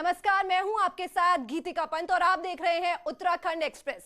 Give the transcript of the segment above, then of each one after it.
नमस्कार, मैं हूं आपके साथ गीतिका पंत और आप देख रहे हैं उत्तराखंड एक्सप्रेस।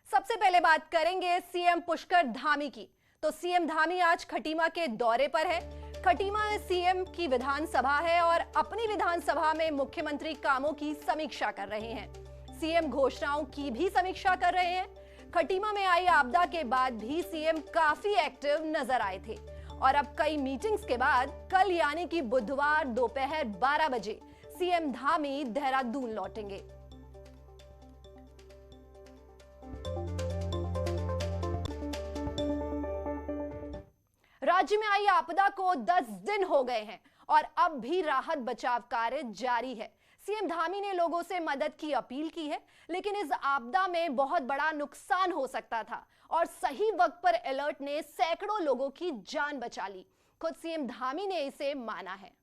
सबसे पहले बात करेंगे सीएम पुष्कर धामी की। तो सीएम धामी आज खटीमा के दौरे पर है। खटीमा में सीएम की विधानसभा है और अपनी विधानसभा में मुख्यमंत्री कामों की समीक्षा कर रहे हैं। सीएम घोषणाओं की भी समीक्षा कर रहे हैं। खटीमा में आई आपदा के बाद भी सीएम काफी एक्टिव नजर आए थे और अब कई मीटिंग्स के बाद कल यानी कि बुधवार दोपहर 12 बजे सीएम धामी देहरादून लौटेंगे। राज्य में आई आपदा को 10 दिन हो गए हैं और अब भी राहत बचाव कार्य जारी है। सीएम धामी ने लोगों से मदद की अपील की है, लेकिन इस आपदा में बहुत बड़ा नुकसान हो सकता था और सही वक्त पर अलर्ट ने सैकड़ों लोगों की जान बचा ली। खुद सीएम धामी ने इसे माना है।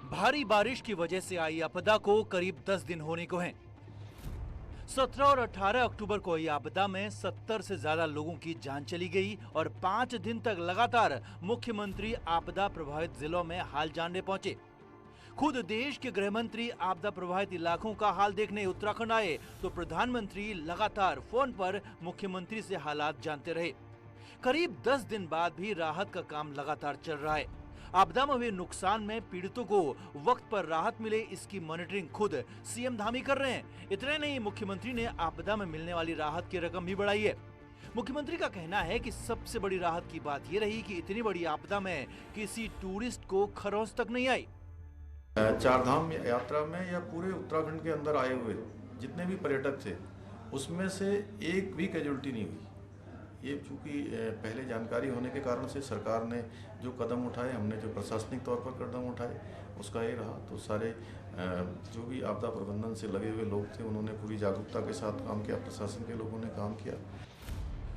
भारी बारिश की वजह से आई आपदा को करीब 10 दिन होने को हैं। 17 और 18 अक्टूबर को आई आपदा में 70 से ज्यादा लोगों की जान चली गई और 5 दिन तक लगातार मुख्यमंत्री आपदा प्रभावित जिलों में हाल जानने पहुंचे। खुद देश के गृह मंत्री आपदा प्रभावित इलाकों का हाल देखने उत्तराखंड आए तो प्रधानमंत्री लगातार फोन पर मुख्यमंत्री से हालात जानते रहे। करीब 10 दिन बाद भी राहत का काम लगातार चल रहा है। आपदा में हुए नुकसान में पीड़ितों को वक्त पर राहत मिले, इसकी मॉनिटरिंग खुद सीएम धामी कर रहे हैं। इतने नहीं, मुख्यमंत्री ने आपदा में मिलने वाली राहत की रकम भी बढ़ाई है। मुख्यमंत्री का कहना है कि सबसे बड़ी राहत की बात यह रही कि इतनी बड़ी आपदा में किसी टूरिस्ट को खरोंच तक नहीं आई। चारधाम यात्रा में या पूरे उत्तराखंड के अंदर आए हुए जितने भी पर्यटक थे उसमें से एक भी कैजुअल्टी नहीं हुई। ये चूँकि पहले जानकारी होने के कारण से सरकार ने जो कदम उठाए, हमने जो प्रशासनिक तौर पर कदम उठाए उसका ये रहा। तो सारे जो भी आपदा प्रबंधन से लगे हुए लोग थे उन्होंने पूरी जागरूकता के साथ काम किया, प्रशासन के लोगों ने काम किया।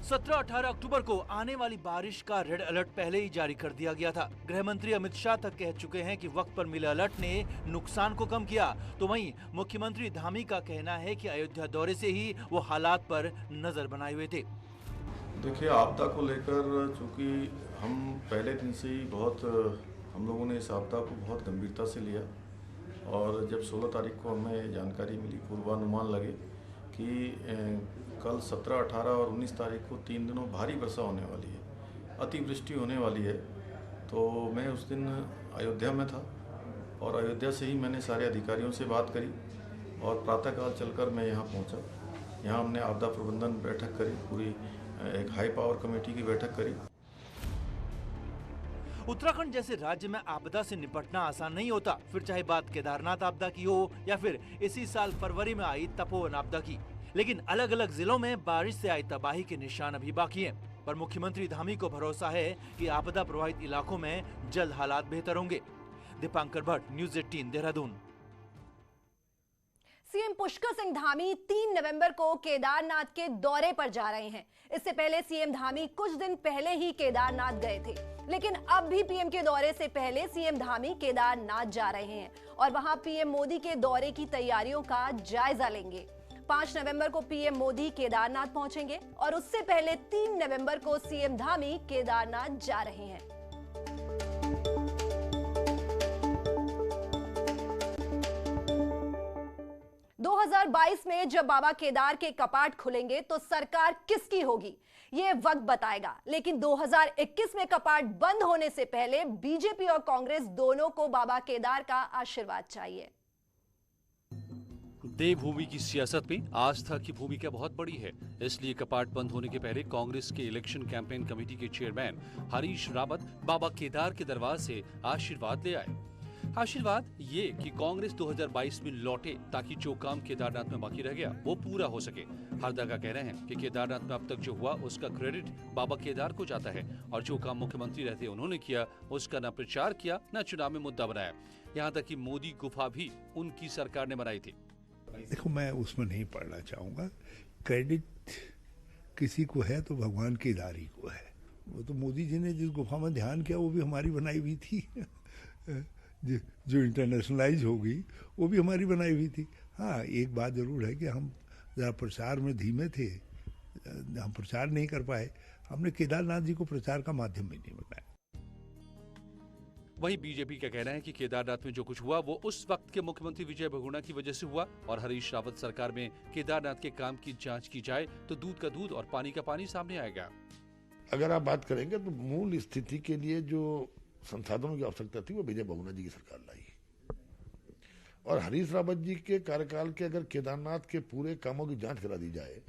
17-18 अक्टूबर को आने वाली बारिश का रेड अलर्ट पहले ही जारी कर दिया गया था। गृह मंत्री अमित शाह तक कह चुके हैं कि वक्त पर मिले अलर्ट ने नुकसान को कम किया। तो वहीं मुख्यमंत्री धामी का कहना है कि अयोध्या दौरे से ही वो हालात पर नजर बनाए हुए थे। देखिए, आपदा को लेकर चूँकि हम पहले दिन से ही हम लोगों ने इस आपदा को बहुत गंभीरता से लिया और जब 16 तारीख को हमें जानकारी मिली, पूर्वानुमान लगे कि कल 17, 18 और 19 तारीख को 3 दिनों भारी वर्षा होने वाली है, अतिवृष्टि होने वाली है, तो मैं उस दिन अयोध्या में था और अयोध्या से ही मैंने सारे अधिकारियों से बात करी और प्रातःकाल चलकर मैं यहाँ पहुँचा। यहाँ हमने आपदा प्रबंधन बैठक करी, पूरी एक हाई पावर कमेटी की बैठक करी। उत्तराखंड जैसे राज्य में आपदा से निपटना आसान नहीं होता, फिर चाहे बात केदारनाथ आपदा की हो या फिर इसी साल फरवरी में आई तपोवन आपदा की। लेकिन अलग अलग जिलों में बारिश से आई तबाही के निशान अभी बाकी हैं। पर मुख्यमंत्री धामी को भरोसा है कि आपदा प्रभावित इलाकों में जल्द हालात बेहतर होंगे। दीपांकर भट्ट, न्यूज़ 18 देहरादून। सीएम पुष्कर सिंह धामी 3 नवंबर को केदारनाथ के दौरे पर जा रहे हैं। इससे पहले सीएम धामी कुछ दिन पहले ही केदारनाथ गए थे, लेकिन अब भी पीएम के दौरे से पहले सीएम धामी केदारनाथ जा रहे हैं और वहां पीएम मोदी के दौरे की तैयारियों का जायजा लेंगे। 5 नवंबर को पीएम मोदी केदारनाथ पहुंचेंगे और उससे पहले 3 नवंबर को सीएम धामी केदारनाथ जा रहे हैं। दो 2022 में जब बाबा केदार के कपाट खुलेंगे तो सरकार किसकी होगी ये वक्त बताएगा, लेकिन 2021 में कपाट बंद होने से पहले बीजेपी और कांग्रेस दोनों को बाबा केदार का आशीर्वाद चाहिए। देवभूमि की सियासत में आस्था की भूमिका बहुत बड़ी है, इसलिए कपाट बंद होने के पहले कांग्रेस के इलेक्शन कैंपेन कमेटी के चेयरमैन हरीश रावत बाबा केदार के दरबार से आशीर्वाद ले आए। आशीर्वाद ये कि कांग्रेस 2022 में लौटे ताकि जो काम केदारनाथ में बाकी रह गया वो पूरा हो सके। हरदा का कहना है कि केदारनाथ में अब तक जो हुआ उसका क्रेडिट बाबा केदार को जाता है और जो काम मुख्यमंत्री रहते उन्होंने किया उसका न प्रचार किया न चुनाव में मुद्दा बनाया। यहाँ तक कि मोदी गुफा भी उनकी सरकार ने बनाई थी। देखो, मैं उसमें नहीं पढ़ना चाहूँगा। क्रेडिट किसी को है तो भगवान केदार ही को है। वो तो मोदी जी ने जिस गुफा में ध्यान किया वो भी हमारी बनाई हुई थी जो इंटरनेशनलाइज होगी वो भी हमारी बनाई हुई थी। हाँ, एक बात जरूर है कि हम ज़रा प्रचार में धीमे थे, हम प्रचार नहीं कर पाए। हमने केदारनाथ जी को प्रचार का माध्यम भी नहीं बनाया। वहीं बीजेपी का कहना है कि केदारनाथ में जो कुछ हुआ वो उस वक्त के मुख्यमंत्री विजय बहुगुणा की वजह से हुआ और हरीश रावत सरकार में केदारनाथ के काम की जांच की जाए तो दूध का दूध और पानी का पानी सामने आएगा। अगर आप बात करेंगे तो मूल स्थिति के लिए जो संसाधनों की आवश्यकता थी वो विजय बहुगुणा जी की सरकार लाई, और हरीश रावत जी के कार्यकाल के अगर केदारनाथ के पूरे कामों की जांच करा दी जाए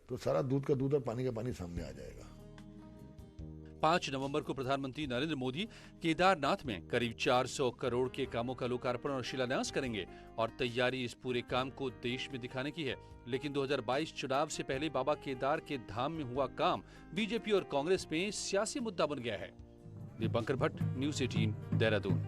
तो सारा दूध का दूध और पानी का पानी सामने आ जाएगा। 5 नवंबर को प्रधानमंत्री नरेंद्र मोदी केदारनाथ में करीब 400 करोड़ के कामों का लोकार्पण और शिलान्यास करेंगे और तैयारी इस पूरे काम को देश में दिखाने की है। लेकिन 2022 चुनाव से पहले बाबा केदार के धाम में हुआ काम बीजेपी और कांग्रेस में सियासी मुद्दा बन गया है। दीपंकर भट्ट, न्यूज़ 18, देहरादून।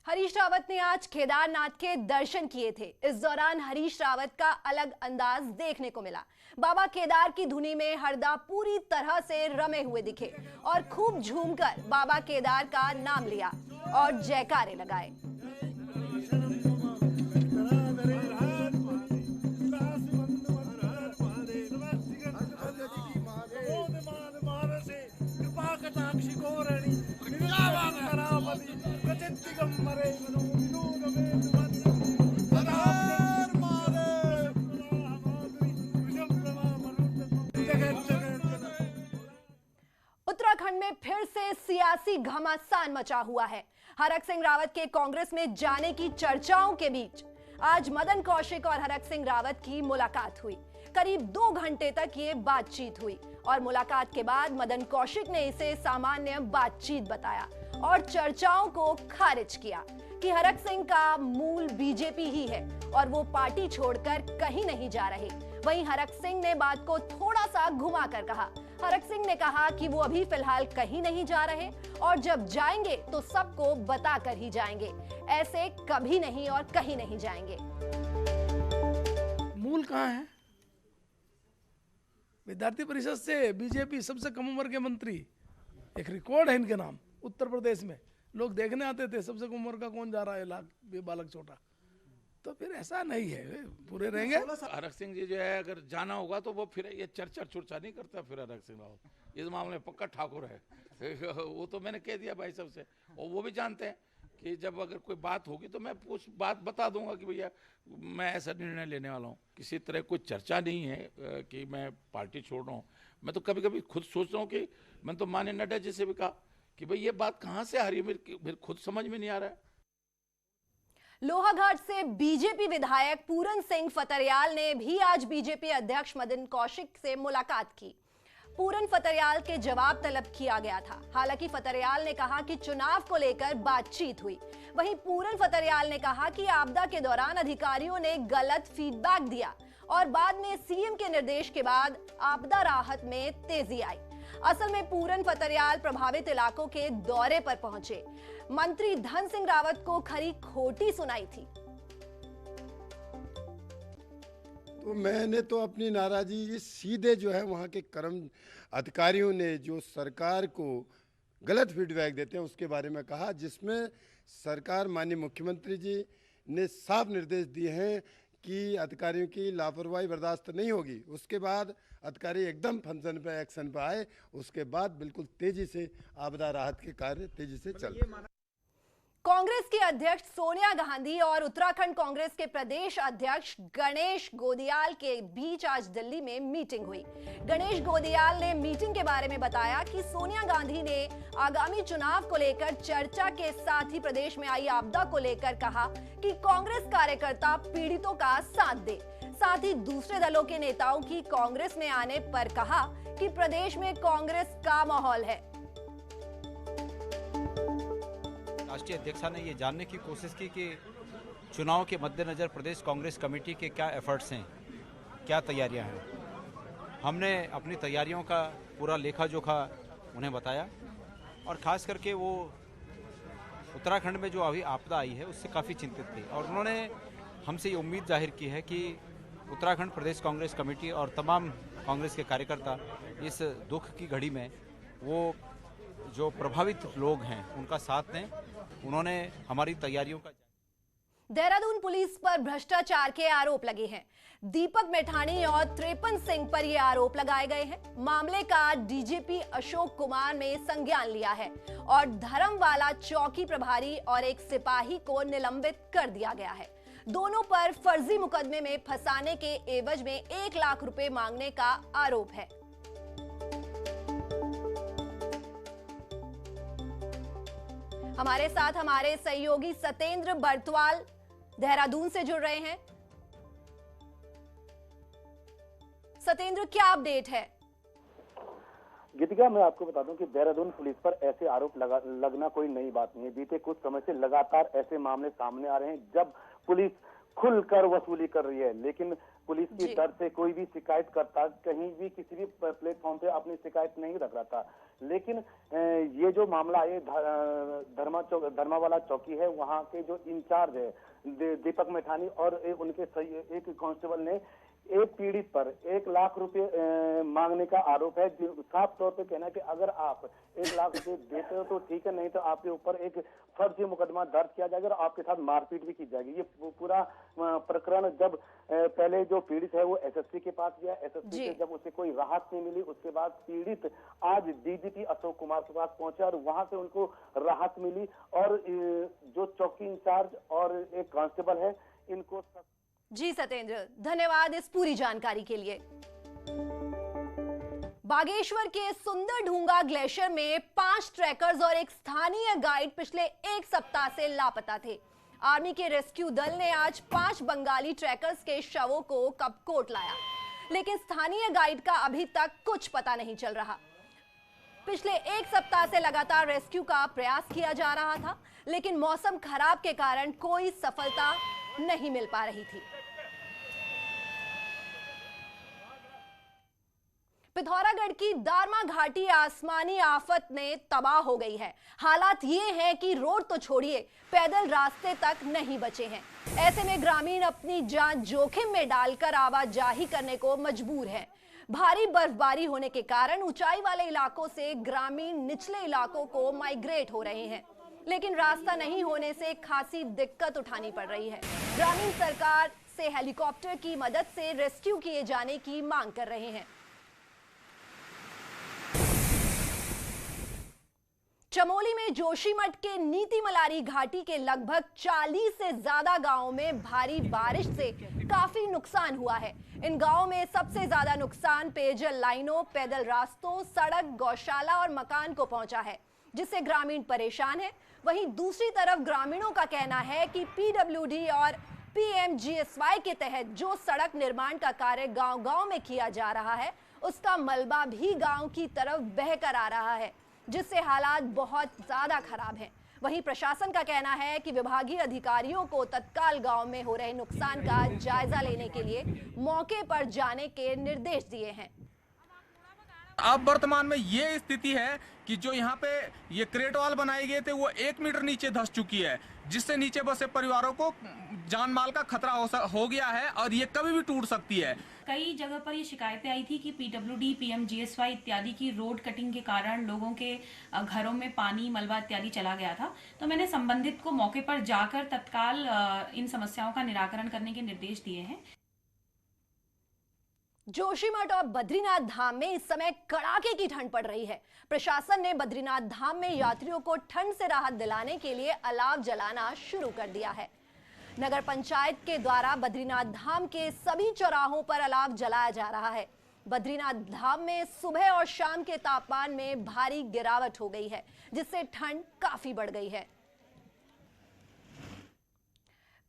हरीश रावत ने आज केदारनाथ के दर्शन किए थे। इस दौरान हरीश रावत का अलग अंदाज देखने को मिला। बाबा केदार की धुनी में हरदा पूरी तरह से रमे हुए दिखे और खूब झूमकर बाबा केदार का नाम लिया और जयकारे लगाए। उत्तराखंड में फिर से सियासी घमासान मचा हुआ है। हरक सिंह रावत के कांग्रेस में जाने की चर्चाओं के बीच आज मदन कौशिक और हरक सिंह रावत की मुलाकात हुई। करीब 2 घंटे तक ये बातचीत हुई और मुलाकात के बाद मदन कौशिक ने इसे सामान्य बातचीत बताया और चर्चाओं को खारिज किया कि हरक सिंह का मूल बीजेपी ही है और वो पार्टी छोड़कर कहीं नहीं जा रहे। वहीं हरक सिंह ने बात को थोड़ा सा घुमाकर कहा। हरक सिंह ने कहा कि वो अभी फिलहाल कहीं नहीं जा रहे और जब जाएंगे तो सबको बताकर ही जाएंगे, ऐसे कभी नहीं और कहीं नहीं जाएंगे। मूल कहाँ है? विद्यार्थी परिषद से बीजेपी सबसे कम उम्र के मंत्री, एक रिकॉर्ड है इनके नाम। उत्तर प्रदेश में लोग देखने आते थे सबसे कम उम्र का कौन जा रहा है, ये बालक छोटा। तो फिर ऐसा नहीं है, पूरे रहेंगे। हरक सिंह जी जो है अगर जाना होगा तो वो फिर ये चर्चा नहीं करता। फिर हरक सिंह रावत इस मामले में पक्का ठाकुर है। वो तो मैंने कह दिया भाई सबसे, और वो भी जानते हैं कि जब अगर कोई बात होगी तो मैं कुछ बात बता दूंगा कि भैया मैं ऐसा निर्णय लेने वाला हूँ। किसी तरह कोई चर्चा नहीं है कि मैं पार्टी छोड़ रहा हूँ। मैं तो कभी कभी खुद सोच रहा हूँ कि मैंने तो माननीय नड्डा जी से भी कहा कि भाई ये बात कहाँ से आ रही है, मेरे खुद समझ में नहीं आ रहा है। लोहाघाट से बीजेपी विधायक पूरन सिंह फतरियाल ने भी आज बीजेपी अध्यक्ष मदन कौशिक से मुलाकात की। पूरन फतरियाल के जवाब तलब किया गया था। हालांकि फतरियाल ने कहा कि चुनाव को लेकर बातचीत हुई। वहीं पूरन फतरियाल ने कहा कि आपदा के दौरान अधिकारियों ने गलत फीडबैक दिया और बाद में सीएम के निर्देश के बाद आपदा राहत में तेजी आई। असल में पूरन फतरियाल प्रभावित इलाकों के दौरे पर पहुंचे। मंत्री धन सिंह रावत को खरी खोटी सुनाई थी। तो मैंने तो अपनी नाराजगी सीधे जो है वहाँ के कर्म अधिकारियों ने जो सरकार को गलत फीडबैक देते हैं उसके बारे में कहा, जिसमें सरकार माननीय मुख्यमंत्री जी ने साफ निर्देश दिए हैं कि अधिकारियों की लापरवाही बर्दाश्त नहीं होगी। उसके बाद अधिकारी एकदम फंक्शन पे एक्शन पे आए। उसके बाद बिल्कुल तेजी से आपदा राहत के कार्य तेजी से चल रहे। कांग्रेस की अध्यक्ष सोनिया गांधी और उत्तराखंड कांग्रेस के प्रदेश अध्यक्ष गणेश गोदियाल के बीच आज दिल्ली में मीटिंग हुई। गणेश गोदियाल ने मीटिंग के बारे में बताया कि सोनिया गांधी ने आगामी चुनाव को लेकर चर्चा के साथ ही प्रदेश में आई आपदा को लेकर कहा कि कांग्रेस कार्यकर्ता पीड़ितों का साथ दे। साथ ही दूसरे दलों के नेताओं की कांग्रेस में आने पर कहा कि प्रदेश में कांग्रेस का माहौल है। राष्ट्रीय अध्यक्षा ने ये जानने की कोशिश की कि चुनाव के मद्देनज़र प्रदेश कांग्रेस कमेटी के क्या एफर्ट्स हैं, क्या तैयारियां हैं। हमने अपनी तैयारियों का पूरा लेखा जोखा उन्हें बताया और ख़ास करके वो उत्तराखंड में जो अभी आपदा आई है उससे काफ़ी चिंतित थे और उन्होंने हमसे ये उम्मीद जाहिर की है कि उत्तराखंड प्रदेश कांग्रेस कमेटी और तमाम कांग्रेस के कार्यकर्ता इस दुख की घड़ी में वो जो प्रभावित लोग हैं उनका साथ दें। उन्होंने हमारी तैयारियों का देहरादून पुलिस पर भ्रष्टाचार के आरोप लगे हैं। दीपक मेठानी और त्रेपन सिंह पर ये आरोप लगाए गए हैं। मामले का डीजीपी अशोक कुमार ने संज्ञान लिया है और धर्मवाला चौकी प्रभारी और एक सिपाही को निलंबित कर दिया गया है। दोनों पर फर्जी मुकदमे में फंसाने के एवज में 1 लाख रुपए मांगने का आरोप है। हमारे साथ हमारे सहयोगी सतेंद्र बर्तवाल देहरादून से जुड़ रहे हैं। सतेंद्र, क्या अपडेट है? गीतिका, मैं आपको बता दूं कि देहरादून पुलिस पर ऐसे आरोप लगना कोई नई बात नहीं है। बीते कुछ समय से लगातार ऐसे मामले सामने आ रहे हैं जब पुलिस खुलकर वसूली कर रही है, लेकिन पुलिस की डर से कोई भी शिकायत करता कहीं भी किसी भी प्लेटफॉर्म पे अपनी शिकायत नहीं रख रहा था। लेकिन ये जो मामला है धर्मावाला चौकी है, वहाँ के जो इंचार्ज है दीपक मेठानी और उनके एक कांस्टेबल ने एक पीड़ित पर 1 लाख रुपए मांगने का आरोप है। साफ तौर पे कहना है कि अगर आप 1 लाख रुपए देते हो तो ठीक है, नहीं तो आपके ऊपर एक फर्जी मुकदमा दर्ज किया जाएगा और आपके साथ मारपीट भी की जाएगी। ये पूरा प्रकरण जब पहले जो पीड़ित है वो एसएसपी के पास गया, एसएसपी से जब उसे कोई राहत नहीं मिली, उसके बाद पीड़ित आज डीजीपी अशोक कुमार के पास पहुंचा और वहां से उनको राहत मिली और जो चौकी इंचार्ज और एक कांस्टेबल है इनको। जी सतेंद्र, धन्यवाद इस पूरी जानकारी के लिए। बागेश्वर के सुंदर ढूंगा ग्लेशियर में 5 ट्रैकर्स और एक स्थानीय गाइड पिछले 1 सप्ताह से लापता थे। आर्मी के रेस्क्यू दल ने आज 5 बंगाली ट्रैकर्स के शवों को कपकोट लाया, लेकिन स्थानीय गाइड का अभी तक कुछ पता नहीं चल रहा। पिछले 1 सप्ताह से लगातार रेस्क्यू का प्रयास किया जा रहा था, लेकिन मौसम खराब के कारण कोई सफलता नहीं मिल पा रही थी। पिथौरागढ़ की दारमा घाटी आसमानी आफत ने तबाह हो गई है। हालात ये हैं कि रोड तो छोड़िए, पैदल रास्ते तक नहीं बचे हैं। ऐसे में ग्रामीण अपनी जान जोखिम में डालकर आवाजाही करने को मजबूर हैं। भारी बर्फबारी होने के कारण ऊंचाई वाले इलाकों से ग्रामीण निचले इलाकों को माइग्रेट हो रहे हैं, लेकिन रास्ता नहीं होने से खासी दिक्कत उठानी पड़ रही है। ग्रामीण सरकार से हेलीकॉप्टर की मदद से रेस्क्यू किए जाने की मांग कर रहे हैं। चमोली में जोशीमठ के नीति मलारी घाटी के लगभग 40 से ज्यादा गांवों में भारी बारिश से काफी नुकसान हुआ है। इन गांवों में सबसे ज्यादा नुकसान पेयजल लाइनों, पैदल रास्तों, सड़क, गौशाला और मकान को पहुंचा है, जिससे ग्रामीण परेशान है। वहीं दूसरी तरफ ग्रामीणों का कहना है कि पीडब्ल्यूडी और पीएमजीएसवाई के तहत जो सड़क निर्माण का कार्य गांव-गांव में किया जा रहा है, उसका मलबा भी गांव की तरफ बहकर आ रहा है, जिससे हालात बहुत ज्यादा खराब हैं। वहीं प्रशासन का कहना है कि विभागीय अधिकारियों को तत्काल गांव में हो रहे नुकसान का जायजा लेने के लिए मौके पर जाने के निर्देश दिए हैं। अब वर्तमान में ये स्थिति है कि जो यहाँ पे ये क्रेट वाल बनाए गए थे वो 1 मीटर नीचे धंस चुकी है, जिससे नीचे बसे परिवारों को जान माल का खतरा हो गया है और ये कभी भी टूट सकती है। कई जगह पर ये शिकायतें आई थी कि पीडब्ल्यूडी, पीएमजीएसवाई इत्यादि की रोड कटिंग के कारण लोगों के घरों में पानी, मलबा इत्यादि चला गया था। तो मैंने संबंधित को मौके पर जाकर तत्काल इन समस्याओं का निराकरण करने के निर्देश दिए हैं। जोशीमठ और बद्रीनाथ धाम में इस समय कड़ाके की ठंड पड़ रही है। प्रशासन ने बद्रीनाथ धाम में यात्रियों को ठंड से राहत दिलाने के लिए अलाव जलाना शुरू कर दिया है। नगर पंचायत के द्वारा बद्रीनाथ धाम के सभी चौराहों पर अलाव जलाया जा रहा है। बद्रीनाथ धाम में सुबह और शाम के तापमान में भारी गिरावट हो गई है, जिससे ठंड काफी बढ़ गई है।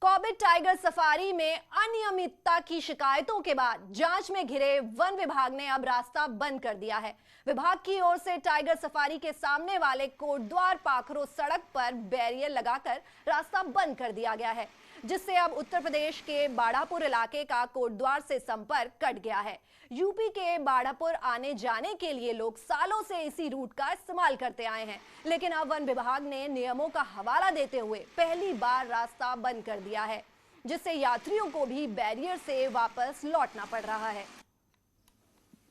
कॉर्बेट टाइगर सफारी में अनियमितता की शिकायतों के बाद जांच में घिरे वन विभाग ने अब रास्ता बंद कर दिया है। विभाग की ओर से टाइगर सफारी के सामने वाले कोटद्वार पाखरो सड़क पर बैरियर लगाकर रास्ता बंद कर दिया गया है, जिससे अब उत्तर प्रदेश के बाड़ापुर इलाके का कोटद्वार से संपर्क कट गया है। यूपी के बाड़ापुर आने जाने के लिए लोग सालों से इसी रूट का इस्तेमाल करते आए हैं, लेकिन अब वन विभाग ने नियमों का हवाला देते हुए पहली बार रास्ता बंद कर दिया है, जिससे यात्रियों को भी बैरियर से वापस लौटना पड़ रहा है।